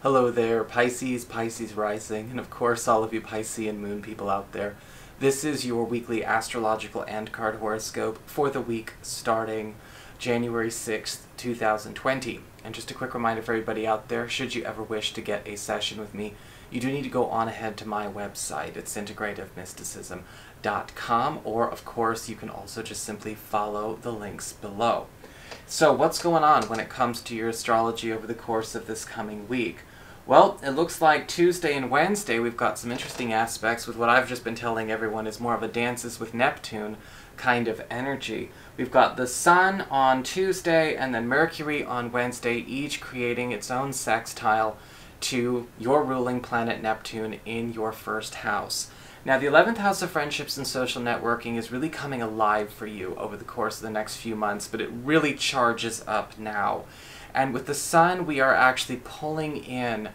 Hello there, Pisces, Pisces rising, and of course all of you Piscean moon people out there. This is your weekly astrological and card horoscope for the week starting January 6th, 2020. And just a quick reminder for everybody out there, should you ever wish to get a session with me, you do need to go on ahead to my website. It's integrativemysticism.com, or of course you can also just simply follow the links below. So what's going on when it comes to your astrology over the course of this coming week? Well, it looks like Tuesday and Wednesday we've got some interesting aspects with what I've just been telling everyone is more of a Dances with Neptune kind of energy. We've got the Sun on Tuesday and then Mercury on Wednesday, each creating its own sextile to your ruling planet Neptune in your first house. Now, the 11th house of friendships and social networking is really coming alive for you over the course of the next few months, but it really charges up now. And with the Sun, we are actually pulling in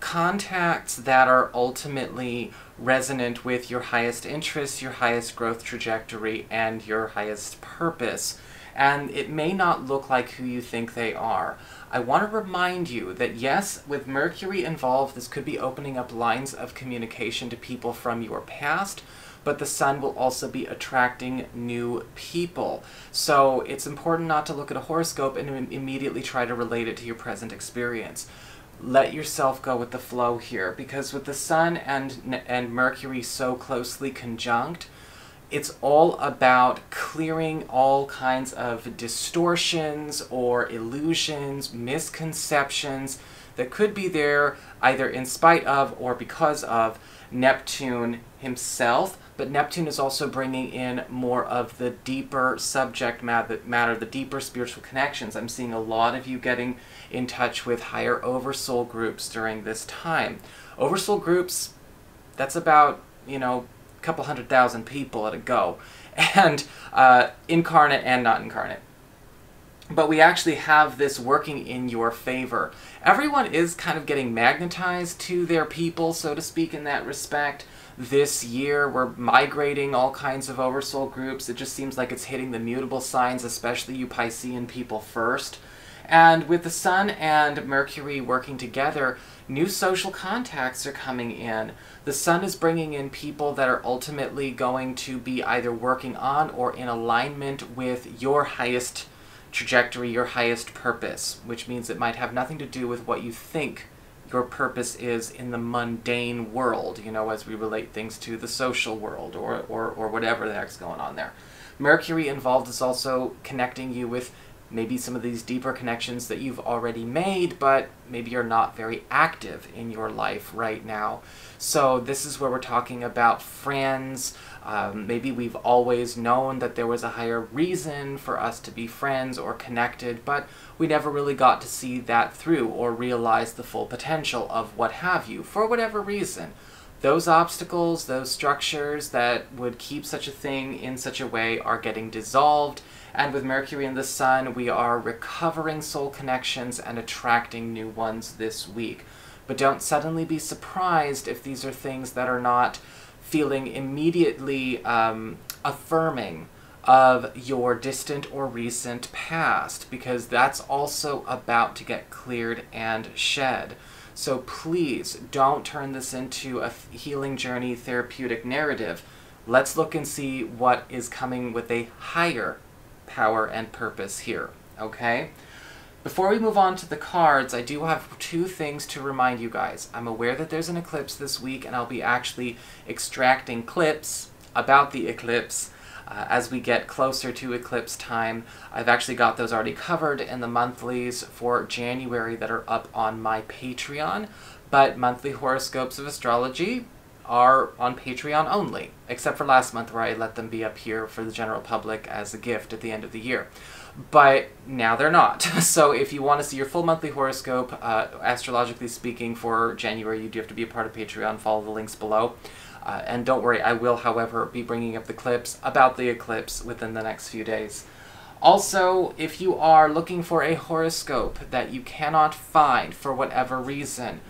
contacts that are ultimately resonant with your highest interests, your highest growth trajectory, and your highest purpose. And it may not look like who you think they are. I want to remind you that yes, with Mercury involved, this could be opening up lines of communication to people from your past, but the Sun will also be attracting new people. So it's important not to look at a horoscope and immediately try to relate it to your present experience. Let yourself go with the flow here, because with the Sun and Mercury so closely conjunct, it's all about clearing all kinds of distortions or illusions, misconceptions that could be there either in spite of or because of Neptune himself. But Neptune is also bringing in more of the deeper subject matter, the deeper spiritual connections. I'm seeing a lot of you getting in touch with higher oversoul groups during this time. Oversoul groups, that's about, a couple 100,000 people at a go, and incarnate and not incarnate. But we actually have this working in your favor. Everyone is kind of getting magnetized to their people, so to speak, in that respect. This year, we're migrating all kinds of oversoul groups. It just seems like it's hitting the mutable signs, especially you Piscean people first. And with the Sun and Mercury working together, new social contacts are coming in. The Sun is bringing in people that are ultimately going to be either working on or in alignment with your highest trajectory, your highest purpose, which means it might have nothing to do with what you think your purpose is in the mundane world, as we relate things to the social world or whatever the heck's going on there. Mercury involved is also connecting you with maybe some of these deeper connections that you've already made, but maybe you're not very active in your life right now. So this is where we're talking about friends. Maybe we've always known that there was a higher reason for us to be friends or connected, but we never really got to see that through or realize the full potential of what have you, for whatever reason. Those obstacles, those structures that would keep such a thing in such a way are getting dissolved. And with Mercury and the Sun, we are recovering soul connections and attracting new ones this week. But don't suddenly be surprised if these are things that are not feeling immediately affirming of your distant or recent past, because that's also about to get cleared and shed. So please don't turn this into a healing journey therapeutic narrative. Let's look and see what is coming with a higher power and purpose here, okay? Before we move on to the cards, I do have two things to remind you guys. I'm aware that there's an eclipse this week, and I'll be actually extracting clips about the eclipse as we get closer to eclipse time. I've actually got those already covered in the monthlies for January that are up on my Patreon, but monthly horoscopes of astrology are on Patreon only, except for last month where I let them be up here for the general public as a gift at the end of the year. But now they're not. So if you want to see your full monthly horoscope, astrologically speaking, for January, you do have to be a part of Patreon. Follow the links below. And don't worry, I will, however, be bringing up the clips about the eclipse within the next few days. Also, if you are looking for a horoscope that you cannot find for whatever reason,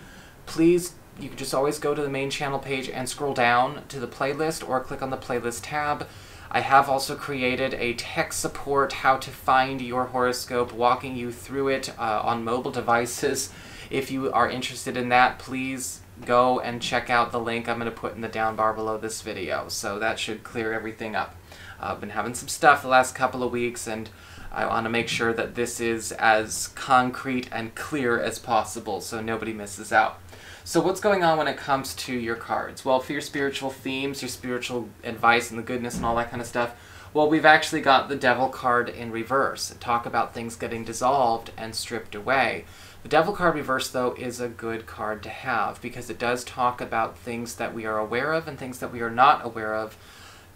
please, you can just always go to the main channel page and scroll down to the playlist or click on the playlist tab. I have also created a tech support, how to find your horoscope, walking you through it on mobile devices. If you are interested in that, please go and check out the link I'm going to put in the down bar below this video. So that should clear everything up. I've been having some stuff the last couple of weeks, and I want to make sure that this is as concrete and clear as possible so nobody misses out. So what's going on when it comes to your cards? Well, for your spiritual themes, your spiritual advice and the goodness and all that kind of stuff, well, we've actually got the Devil card in reverse. Talk about things getting dissolved and stripped away. The Devil card reverse, though, is a good card to have because it does talk about things that we are aware of and things that we are not aware of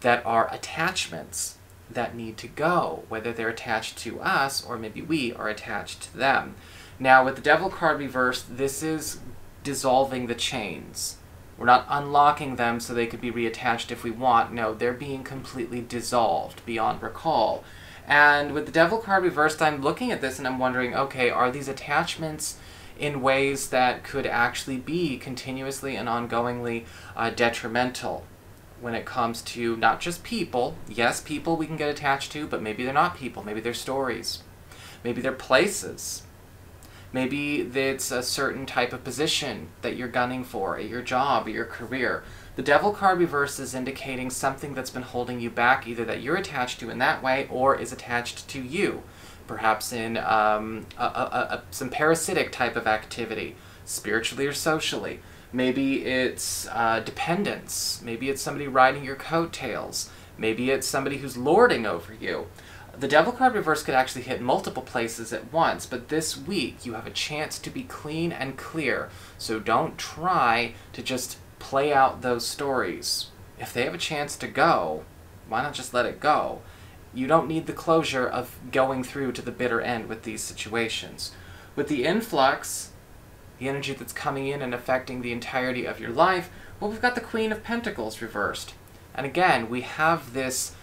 that are attachments that need to go, whether they're attached to us or maybe we are attached to them. Now, with the Devil card reverse, this is dissolving the chains. We're not unlocking them so they could be reattached if we want. No, they're being completely dissolved beyond recall. And with the Devil card reversed, I'm looking at this and I'm wondering, okay, are these attachments in ways that could actually be continuously and ongoingly detrimental when it comes to not just people? Yes, people we can get attached to, but maybe they're not people. Maybe they're stories. Maybe they're places. Maybe it's a certain type of position that you're gunning for at your job or your career. The Devil card reverse is indicating something that's been holding you back, either that you're attached to in that way or is attached to you. Perhaps in some parasitic type of activity, spiritually or socially. Maybe it's dependence. Maybe it's somebody riding your coattails. Maybe it's somebody who's lording over you. The Devil card reverse could actually hit multiple places at once, but this week you have a chance to be clean and clear, so don't try to just play out those stories. If they have a chance to go, why not just let it go? You don't need the closure of going through to the bitter end with these situations. With the influx, the energy that's coming in and affecting the entirety of your life, well, we've got the Queen of Pentacles reversed. And again, we have this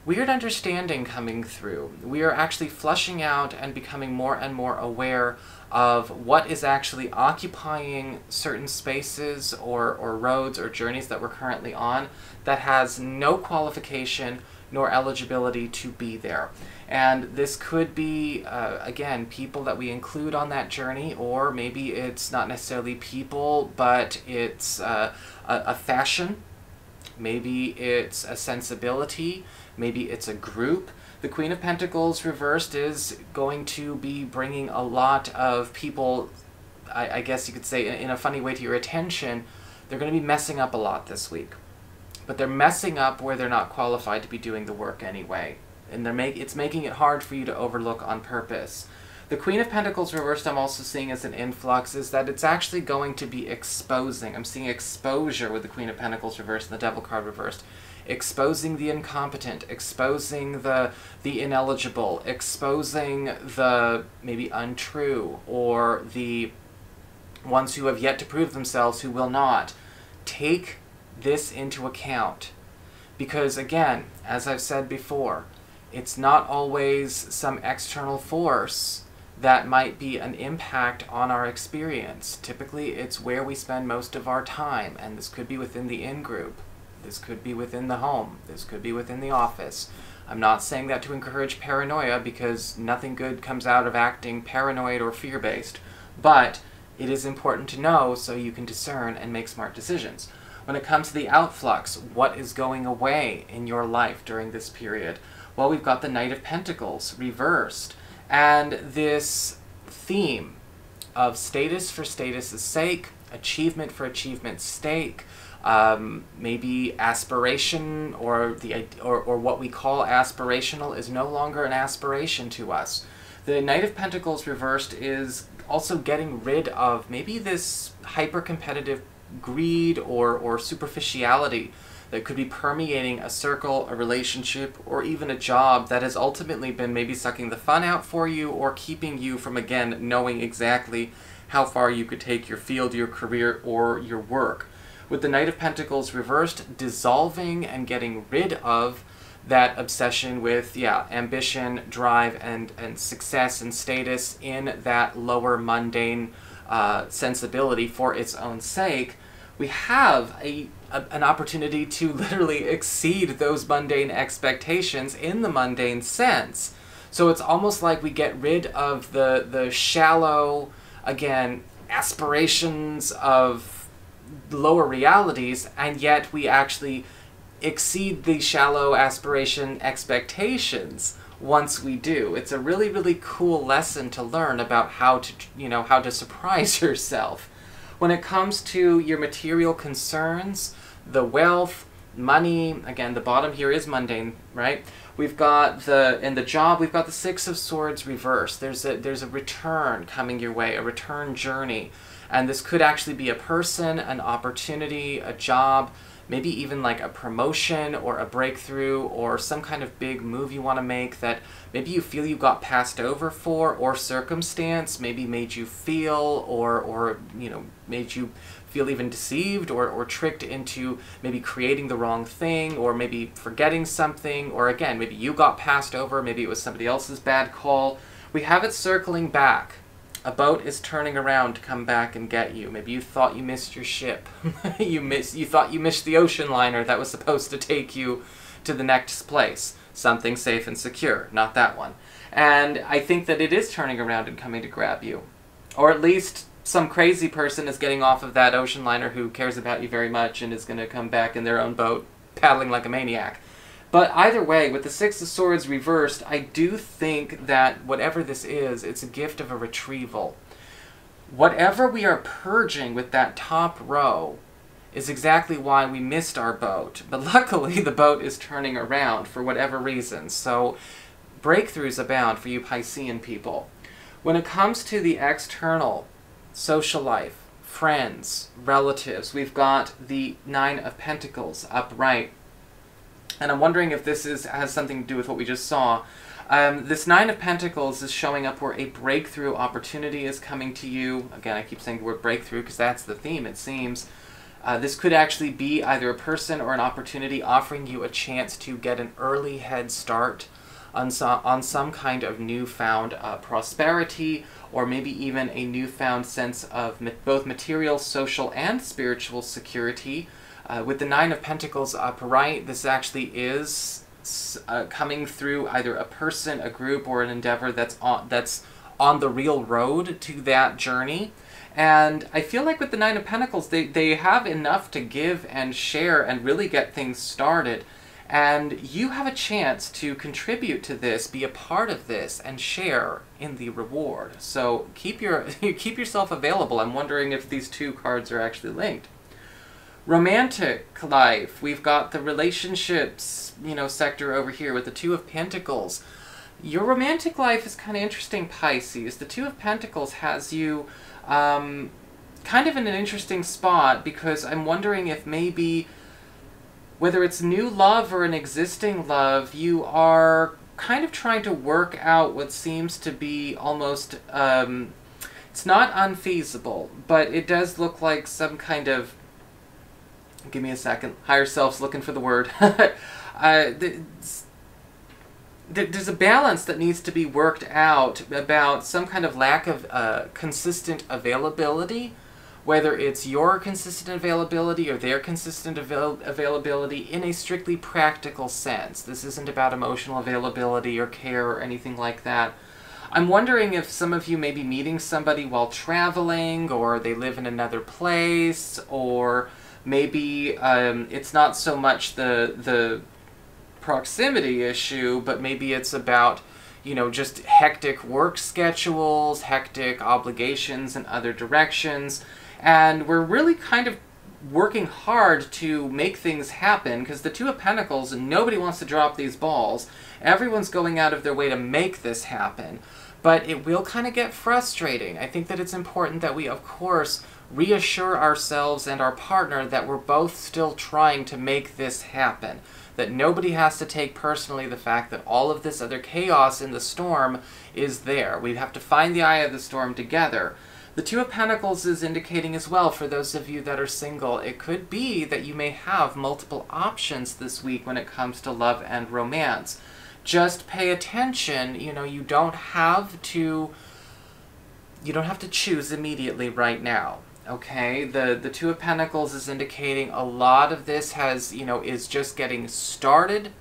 weird understanding coming through. We are actually flushing out and becoming more and more aware of what is actually occupying certain spaces or roads or journeys that we're currently on that has no qualification nor eligibility to be there. And this could be, again, people that we include on that journey, or maybe it's not necessarily people, but it's a fashion. Maybe it's a sensibility. Maybe it's a group. The Queen of Pentacles reversed is going to be bringing a lot of people, I guess you could say in a funny way, to your attention. They're going to be messing up a lot this week. But they're messing up where they're not qualified to be doing the work anyway. And it's making it hard for you to overlook on purpose. The Queen of Pentacles reversed, I'm also seeing as an influx, is that it's actually going to be exposing. I'm seeing exposure with the Queen of Pentacles reversed and the Devil card reversed. Exposing the incompetent, exposing the ineligible, exposing the maybe untrue, or the ones who have yet to prove themselves who will not. Take this into account. Because again, as I've said before, it's not always some external force that might be an impact on our experience. Typically, it's where we spend most of our time, and this could be within the in-group. This could be within the home. This could be within the office. I'm not saying that to encourage paranoia, because nothing good comes out of acting paranoid or fear-based, but it is important to know so you can discern and make smart decisions. When it comes to the outflux, what is going away in your life during this period? Well, we've got the Knight of Pentacles reversed, and this theme of status for status' sake, achievement for achievement's sake, maybe aspiration, or what we call aspirational is no longer an aspiration to us. The Knight of Pentacles reversed is also getting rid of maybe this hyper-competitive greed or superficiality that could be permeating a circle, a relationship, or even a job that has ultimately been maybe sucking the fun out for you or keeping you from, again, knowing exactly how far you could take your field, your career, or your work. With the Knight of Pentacles reversed, dissolving and getting rid of that obsession with, ambition, drive, and success and status in that lower mundane sensibility for its own sake. we have an opportunity to literally exceed those mundane expectations in the mundane sense. So it's almost like we get rid of the shallow, again, aspirations of lower realities, and yet we actually exceed the shallow aspiration expectations once we do. It's a really, really cool lesson to learn about how to, how to surprise yourself. When it comes to your material concerns, the wealth, money, again, the bottom here is mundane, right? We've got in the job, we've got the Six of Swords reversed. There's a return coming your way, a return journey. And this could actually be a person, an opportunity, a job, maybe even like a promotion or a breakthrough or some kind of big move you want to make that maybe you feel you got passed over for, or circumstance maybe made you feel, or made you feel even deceived or tricked into maybe creating the wrong thing, or maybe forgetting something, or again, maybe you got passed over, maybe it was somebody else's bad call. We have it circling back. A boat is turning around to come back and get you. Maybe you thought you missed your ship. You thought you missed the ocean liner that was supposed to take you to the next place. Something safe and secure, not that one. And I think that it is turning around and coming to grab you. Or at least some crazy person is getting off of that ocean liner who cares about you very much and is going to come back in their own boat, paddling like a maniac. But either way, with the Six of Swords reversed, I do think that whatever this is, it's a gift of a retrieval. Whatever we are purging with that top row is exactly why we missed our boat. But luckily, the boat is turning around for whatever reason. So breakthroughs abound for you Piscean people. When it comes to the external, social life, friends, relatives, we've got the Nine of Pentacles upright. And I'm wondering if this has something to do with what we just saw. This Nine of Pentacles is showing up where a breakthrough opportunity is coming to you. Again, I keep saying the word breakthrough because that's the theme, it seems. This could actually be either a person or an opportunity offering you a chance to get an early head start on some kind of newfound prosperity, or maybe even a newfound sense of both material, social, and spiritual security. With the Nine of Pentacles upright, this actually is coming through either a person, a group, or an endeavor that's on the real road to that journey. And I feel like with the Nine of Pentacles, they have enough to give and share and really get things started. And you have a chance to contribute to this, be a part of this, and share in the reward. So keep yourself available. I'm wondering if these two cards are actually linked. Romantic life, we've got the relationships, sector over here with the Two of Pentacles. Your romantic life is kind of interesting, Pisces. The Two of Pentacles has you kind of in an interesting spot, because I'm wondering if maybe, whether it's new love or an existing love, you are kind of trying to work out what seems to be almost, it's not unfeasible, but it does look like some kind of, give me a second, higher self's looking for the word. There's a balance that needs to be worked out about some kind of lack of consistent availability, whether it's your consistent availability or their consistent availability in a strictly practical sense. This isn't about emotional availability or care or anything like that. I'm wondering if some of you may be meeting somebody while traveling, or they live in another place, or maybe it's not so much the proximity issue, but maybe it's about, just hectic work schedules, hectic obligations in other directions. And we're really kind of working hard to make things happen, because the Two of Pentacles, nobody wants to drop these balls. Everyone's going out of their way to make this happen. But it will kind of get frustrating. I think that it's important that we, of course, reassure ourselves and our partner that we're both still trying to make this happen. That nobody has to take personally the fact that all of this other chaos in the storm is there. We have to find the eye of the storm together. The Two of Pentacles is indicating as well, for those of you that are single, it could be that you may have multiple options this week when it comes to love and romance. Just pay attention, you don't have to choose immediately right now. okay? The Two of Pentacles is indicating a lot of this has, is just getting started,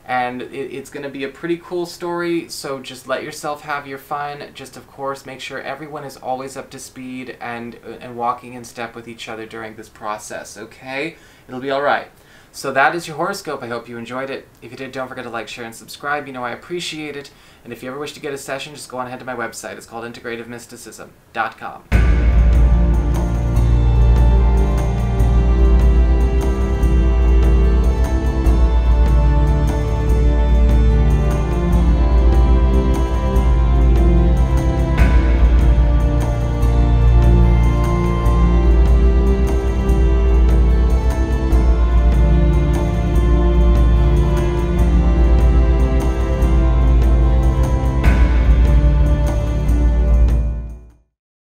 and it's going to be a pretty cool story, so just let yourself have your fun. Just, of course, make sure everyone is always up to speed and walking in step with each other during this process, okay? It'll be all right. So that is your horoscope. I hope you enjoyed it. If you did, don't forget to like, share, and subscribe. I appreciate it. And if you ever wish to get a session, just go on ahead to my website. It's called integrativemysticism.com.